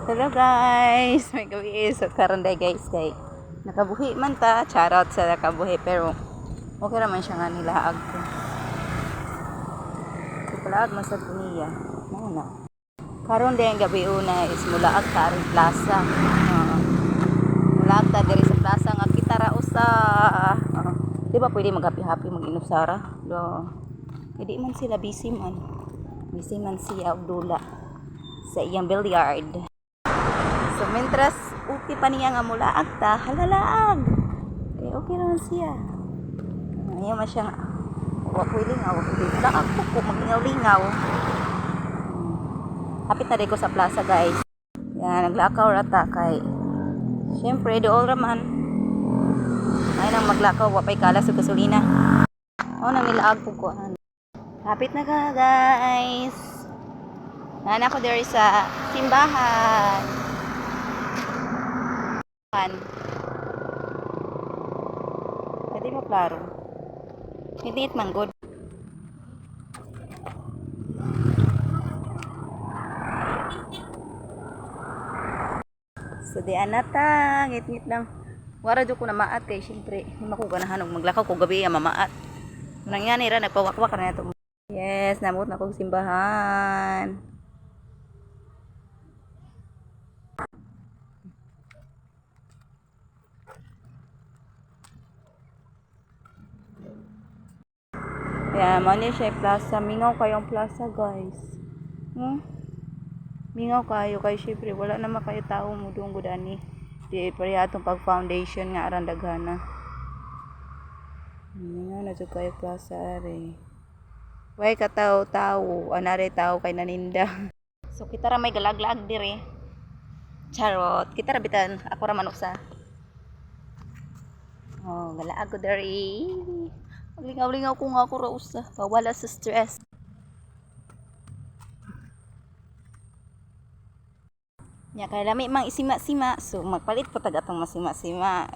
Hello guys, may gawi is karon day guys kay nakabuhi man ta, charot sa nakabuhi pero okay naman siya nga nilaag ko. Palaag man sa niya. Muna. Karon day ang gabi una is mulaag ta rin plaza. Mulaag ta diri sa plaza nga kita ra usa. Di ba pwede mag-happy-happy mag-inusara? Do. Hindi man sila busy man. Busy man siya Abdullah sa iyang billiard. So, mentras okay pa niya nga mula agta, halalaag. Okay naman siya. Ayaw man siya nga. Wakoy lingaw. Laag po mag-lingaw-lingaw. Hapit na rin ko sa plaza guys. Yan, naglakaw rata kay. Siyempre, dool raman. Ay nang maglakaw, wapay kala sa gasolina. Nang nilaag po ko. Hapit na ka guys. Nana ko there sa simbahan. Pwede mo klaro. Hindi it man good. So di anata, ngit-ngit lang. Wara jo ko na maat kay syempre, hindi makuganahan og maglakaw ko gabi mamaat. Nangyani ra nagpawakwak na to. Yes, namot na kog simbahan. Yeah, mani siya plaza. Mingaw kayong plaza, guys. Mingaw kayo kay syempre wala naman kayo tao mo doon gudani. Di pareha atong pag foundation nga aran daghana. Na jud kayo plaza are. Way ka tao, anare tao kay naninda. So kita ra may galaglag dire. Charot. Kita ra bitan ako ra manok sa. Oh, galaag ko dire. Maglingaw-lingaw ko nga ako ra usa. Pawala sa stress. Nya kay lami mang isima-sima. So magpalit po tag atong masima-sima.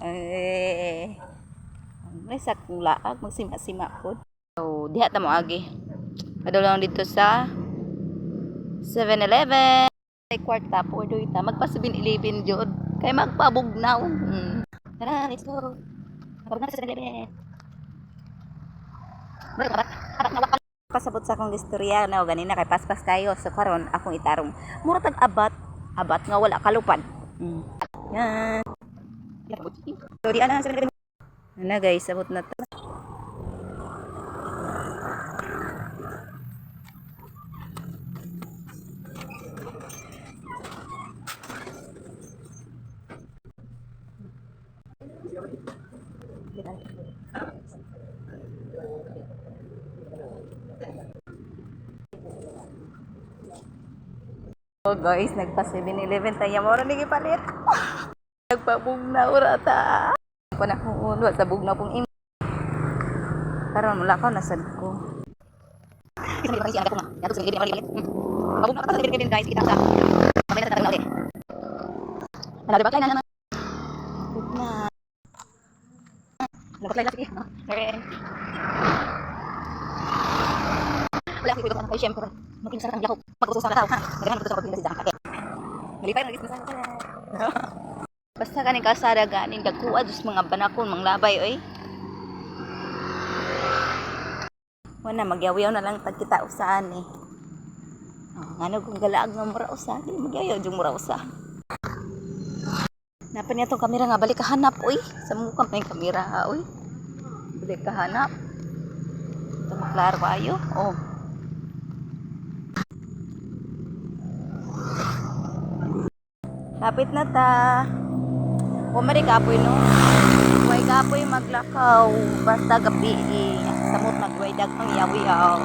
May sa kulaag magsima-sima po. So diha ta mo agi. Padulong dito sa 7-Eleven. Ay kwarta po doita magpa 7-Eleven jud. Kay magpabugnaw. Tara, let's go. Pabugnaw sa 7-Eleven. Kasabot sa akong istorya na ganina kay paspas kayo so karon akong itarong mura tag abat nga wala kalupad. Yan. So di ana na guys sabot na ta. So guys, nagpa 7-Eleven tayo mo rin gipalit. Nagpabugnaw rata. Panahon wa sa bugnaw pong im. Karon wala ko nasad ko. Kita ni siya ako nga. Yato sa Pilipinas palit. Pabugnaw ka sa Pilipinas guys kita sa. Kamay na tagnaw din. Wala ba kay na naman. Na. Lapat lang sige. Wala ko dito kay syempre. Makinsara ang lahok. Mag-usa ka tao ha. Nagahan ko sa Pilipinas sa kake. Malipay na gis na. Basta kaning kasada ganing dagkuha dus mga banakon manglabay oy. Wala magyawiyaw na lang tag kita usaan eh. Ngano kung galaag nga mura usa, di magyawiyaw jud mura usa. Napa niya tong kamera nga balik kahanap oy. Sa mukha may kamera oy. Balik kahanap. Ito maklaro kayo. Oh. Hapit na ta. Umari kapoy no. Huwag kapoy maglakaw. Basta gabi eh. Samot magway dagang yaw-yaw.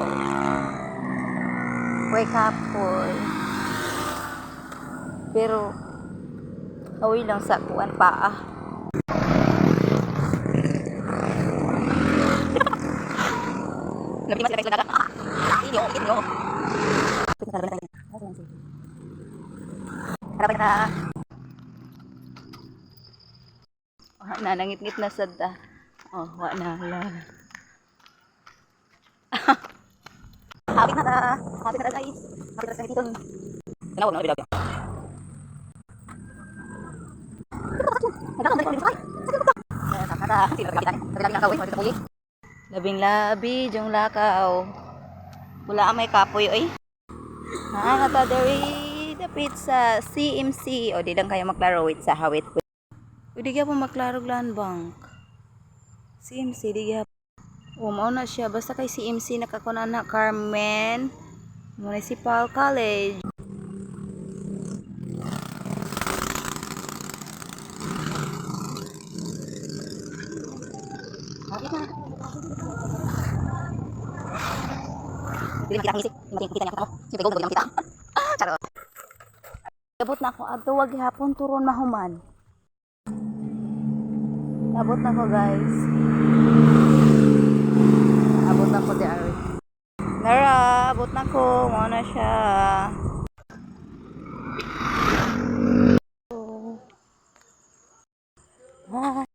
Huwag kapoy. Pero awi lang sa kuan paa. Nabi mas kay dagang. Inyo. Harapan na. Na nangit-ngit na sada. Oh, wa na la. Hapit na ta guys. Hapit na dito. Tanaw na bilog. Labing-labi, jong lakaw. Wala may kapoy oy. Nata diri dapit sa CMC o di lang kayo maklaro wait sa hawit. Di gyapon maklaro land bank. CMC di gyapon. Mao na siya basta kay CMC nakakunan na Carmen Municipal College. Hindi makita ang isip. Hindi makita niya ako. Siyempre, gold, makita. Charot. Abot na ako. Ato, wag hapon, turon mahuman. Abot na ako, guys. Abot na ako, di Ari. Nara, abot na ako. Mao na siya.